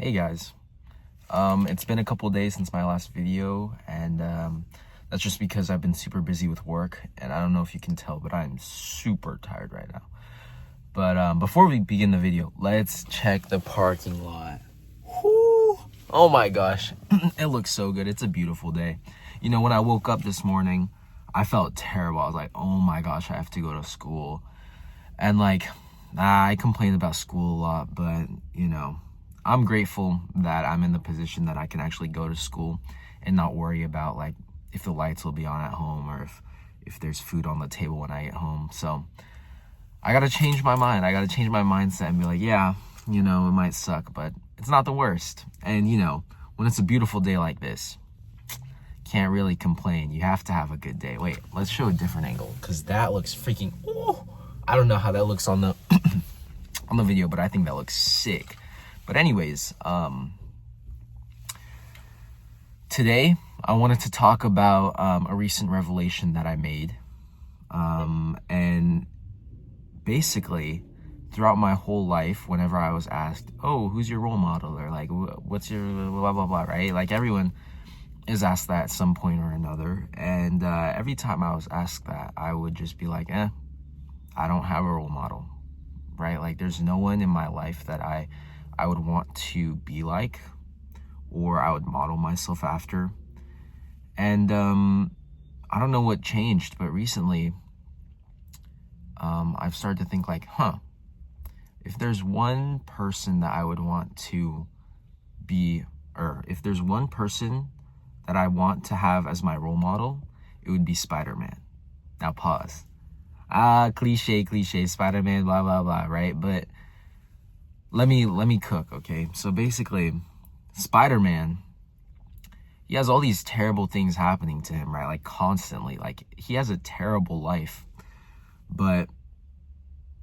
Hey guys, it's been a couple days since my last video, and that's just because I've been super busy with work, and I don't know if you can tell, but I'm super tired right now. But before we begin the video, let's check the parking lot. Whew. Oh my gosh, it looks so good. It's a beautiful day. You know, when I woke up this morning, I felt terrible. I was like, oh my gosh, I have to go to school. And I complain about school a lot, but you know, I'm grateful that I'm in the position that I can actually go to school and not worry about like if the lights will be on at home or if there's food on the table when I get home. So I gotta change my mind. I gotta change my mindset and be like, yeah, you know, it might suck, but it's not the worst. And you know, when it's a beautiful day like this, can't really complain. You have to have a good day. Wait, let's show a different angle because that looks freaking, I don't know how that looks on the on the video, but I think that looks sick. But anyways, today I wanted to talk about a recent revelation that I made. And basically, throughout my whole life, whenever I was asked, oh, who's your role model? Or like, what's your blah, blah, blah, right? Like everyone is asked that at some point or another. And every time I was asked that, I would just be like, I don't have a role model, right? Like there's no one in my life that I would want to be like, or I would model myself after. And I don't know what changed, but recently I've started to think like, if there's one person that I would want to be, or if there's one person that I want to have as my role model, it would be Spider-Man. Now pause. Cliche, Spider-Man, blah, blah, blah, right? But let me cook, okay? So basically, Spider-Man, he has all these terrible things happening to him, right? Like constantly. Like he has a terrible life. But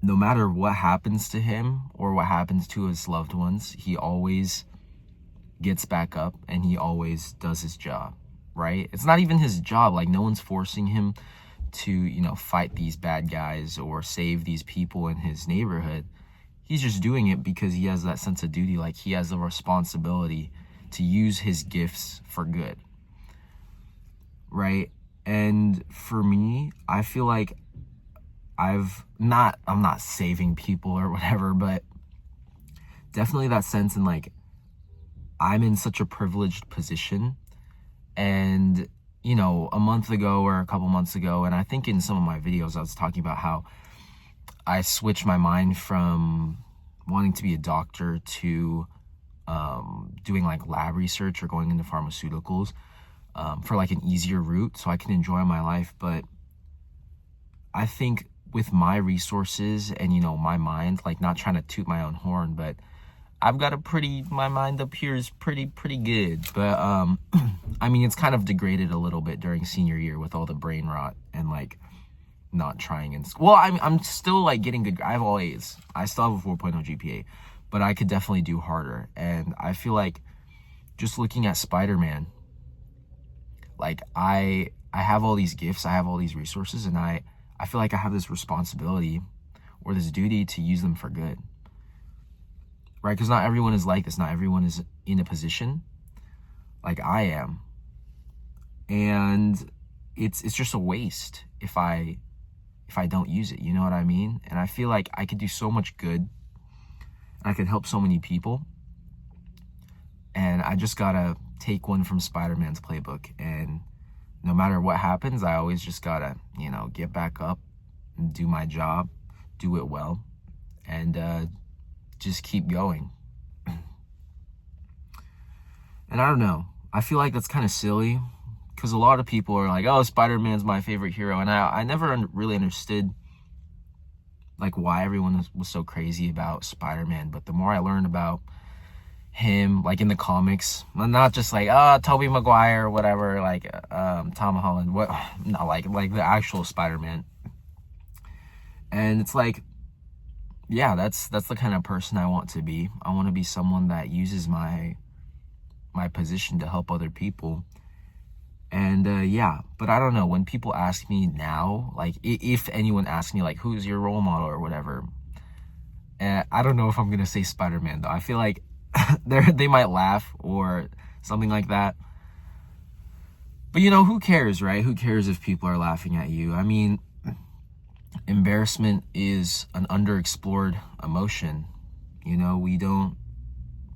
no matter what happens to him or what happens to his loved ones, he always gets back up and he always does his job, right? It's not even his job. Like no one's forcing him to, you know, fight these bad guys or save these people in his neighborhood. He's just doing it because he has that sense of duty. Like he has the responsibility to use his gifts for good, right? And for me, I feel like I'm not saving people or whatever, but definitely that sense in like, I'm in such a privileged position. And, you know, a month ago or a couple months ago, and I think in some of my videos, I was talking about how I switched my mind from wanting to be a doctor to doing like lab research or going into pharmaceuticals for like an easier route so I can enjoy my life. But I think with my resources and, you know, my mind, like not trying to toot my own horn, but I've got my mind up here is pretty good. But I mean, it's kind of degraded a little bit during senior year with all the brain rot and like not trying in school. Well, I'm still like getting good. I have all A's. I still have a 4.0 GPA, but I could definitely do harder. And I feel like just looking at Spider-Man, like I have all these gifts, I have all these resources, and I feel like I have this responsibility or this duty to use them for good. Right? Because not everyone is like this. Not everyone is in a position like I am. And it's just a waste if I don't use it. You know what I mean? And I feel like I could do so much good. And I could help so many people. And I just gotta take one from Spider-Man's playbook. And no matter what happens, I always just gotta, you know, get back up and do my job, do it well, and just keep going. And I don't know, I feel like that's kind of silly because a lot of people are like, oh, Spider-Man's my favorite hero. And I never really understood like why everyone was so crazy about Spider-Man. But the more I learned about him, like in the comics, not just like, Tobey Maguire or whatever, like Tom Holland, not like the actual Spider-Man. And it's like, yeah, that's the kind of person I want to be. I want to be someone that uses my position to help other people. And yeah, but I don't know, when people ask me now, like if anyone asks me like, who's your role model or whatever, I don't know if I'm gonna say Spider-Man though. I feel like they might laugh or something like that. But who cares, right? Who cares if people are laughing at you? I mean, embarrassment is an underexplored emotion. We don't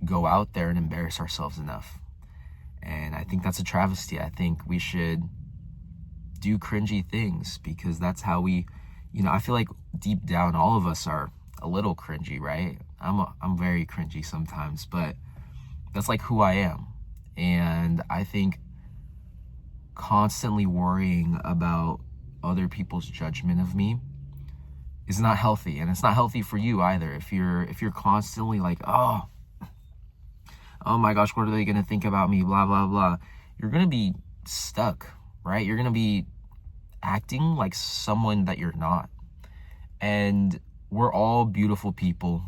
go out there and embarrass ourselves enough. And I think that's a travesty. I think we should do cringy things because that's how we, I feel like deep down all of us are a little cringy, right? I'm very cringy sometimes, but that's like who I am. And I think constantly worrying about other people's judgment of me is not healthy, and it's not healthy for you either. If you're constantly like, oh my gosh, what are they gonna think about me, blah blah blah, you're gonna be stuck, right? You're gonna be acting like someone that you're not. And we're all beautiful people.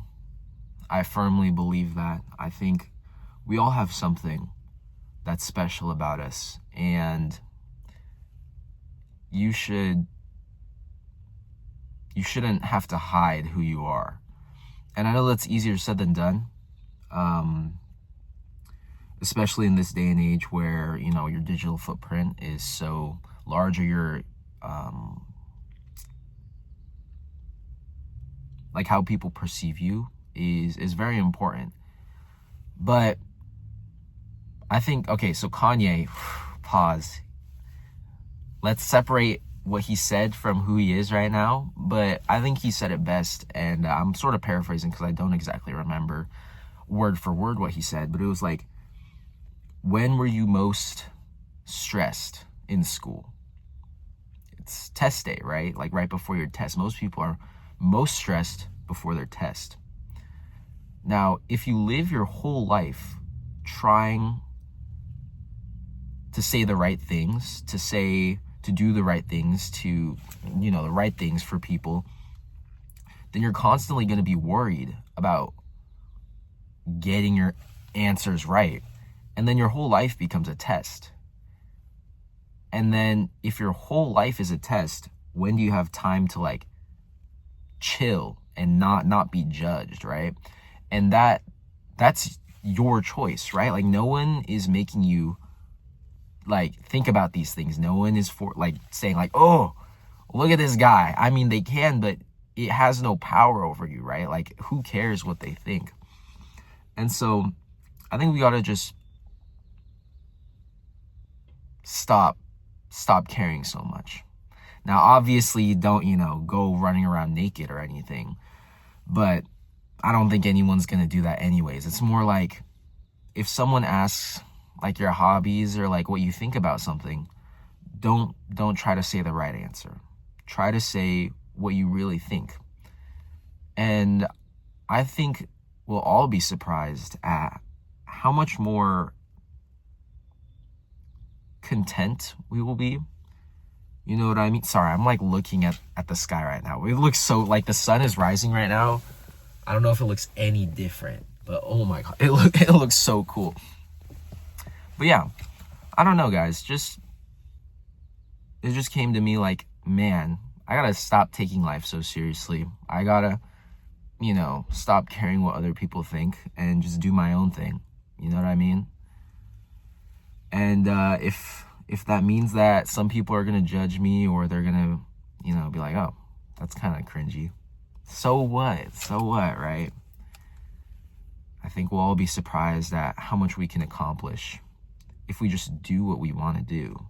I firmly believe that. I think we all have something that's special about us, and you shouldn't have to hide who you are. And I know that's easier said than done, especially in this day and age where your digital footprint is so large, or your like how people perceive you is very important. But I think, okay, so Kanye, pause. Let's separate what he said from who he is right now. But I think he said it best, and I'm sort of paraphrasing because I don't exactly remember word for word what he said. But it was like, when were you most stressed in school? It's test day, right? Like right before your test. Most people are most stressed before their test. Now, if you live your whole life trying to say the right things, to do the right things, to, the right things for people, then you're constantly going to be worried about getting your answers right. And then your whole life becomes a test. And then if your whole life is a test, when do you have time to like chill and not be judged, right? And that's your choice, right? Like no one is making you like think about these things. No one is for like saying like, oh, look at this guy. I mean, they can, but it has no power over you, right? Like who cares what they think? And so I think we got to just stop caring so much. Now, obviously, you don't, go running around naked or anything, but I don't think anyone's going to do that anyways. It's more like if someone asks like your hobbies or like what you think about something, don't try to say the right answer. Try to say what you really think. And I think we'll all be surprised at how much more content we will be. You know what I mean? Sorry, I'm like looking at the sky right now. It looks so like the sun is rising right now. I don't know if it looks any different, but oh my god, it looks so cool. But yeah, I don't know, guys. It just came to me like, man, I gotta stop taking life so seriously. I gotta, stop caring what other people think and just do my own thing. You know what I mean? And if that means that some people are gonna judge me or they're gonna, be like, oh, that's kind of cringy. So what? So what, right? I think we'll all be surprised at how much we can accomplish if we just do what we want to do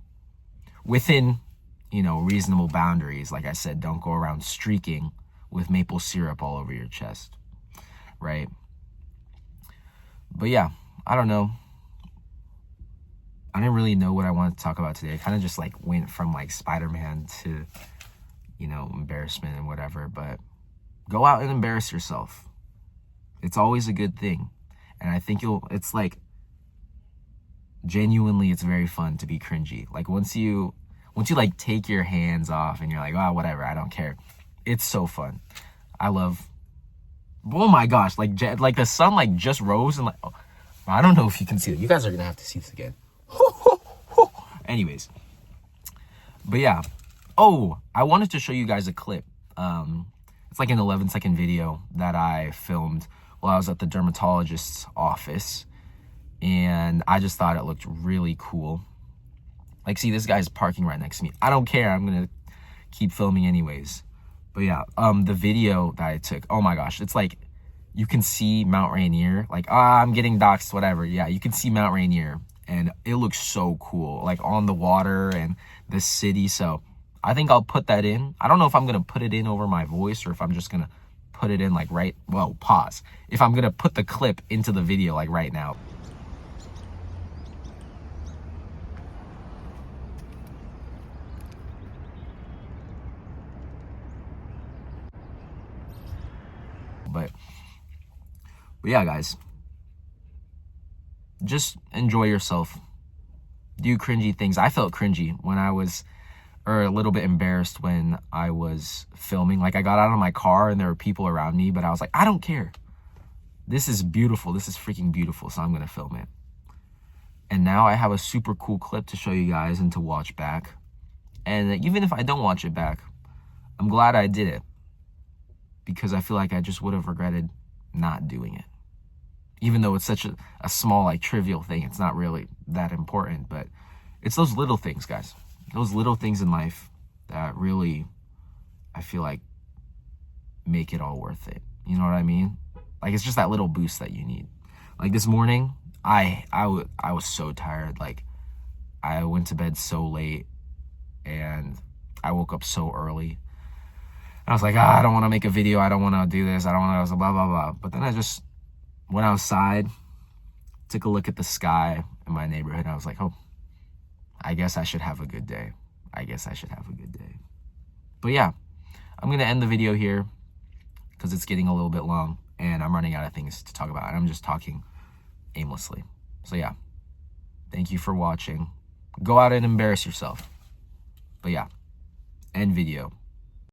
within, reasonable boundaries. Like I said, don't go around streaking with maple syrup all over your chest, right? But yeah, I don't know. I didn't really know what I wanted to talk about today. I kind of just like went from like Spider-Man to, embarrassment and whatever, but go out and embarrass yourself. It's always a good thing. And I think it's like, genuinely, it's very fun to be cringy. Like once you like take your hands off and you're like, oh, whatever, I don't care. It's so fun. Oh my gosh, like the sun like just rose and like, oh, I don't know if you can see it. You guys are going to have to see this again. Anyways, but yeah. Oh, I wanted to show you guys a clip. It's like an 11-second video that I filmed while I was at the dermatologist's office, and I just thought it looked really cool. Like, see, this guy's parking right next to me. I don't care. I'm gonna keep filming anyways. But yeah, the video that I took, oh my gosh, it's like you can see Mount Rainier. Like, I'm getting doxxed, whatever. Yeah, you can see Mount Rainier, and it looks so cool, like on the water and the city. So I think I'll put that in. I don't know if I'm gonna put it in over my voice or if I'm just gonna put it in like pause. If I'm gonna put the clip into the video like right now. But yeah, guys, just enjoy yourself. Do cringy things. I felt cringy when I was, or a little bit embarrassed when I was filming. Like, I got out of my car and there were people around me, but I was like, I don't care. This is beautiful. This is freaking beautiful. So I'm going to film it. And now I have a super cool clip to show you guys and to watch back. And even if I don't watch it back, I'm glad I did it, because I feel like I just would have regretted not doing it. Even though it's such a small, like, trivial thing, it's not really that important, but it's those little things, guys. Those little things in life that really, I feel like, make it all worth it. You know what I mean? Like, it's just that little boost that you need. Like, this morning, I was so tired. Like, I went to bed so late, and I woke up so early. I was like, I don't want to make a video. I don't want to do this. I don't want to blah, blah, blah. But then I just went outside, took a look at the sky in my neighborhood. And I was like, oh, I guess I should have a good day. I guess I should have a good day. But yeah, I'm going to end the video here because it's getting a little bit long and I'm running out of things to talk about. And I'm just talking aimlessly. So yeah, thank you for watching. Go out and embarrass yourself. But yeah, end video.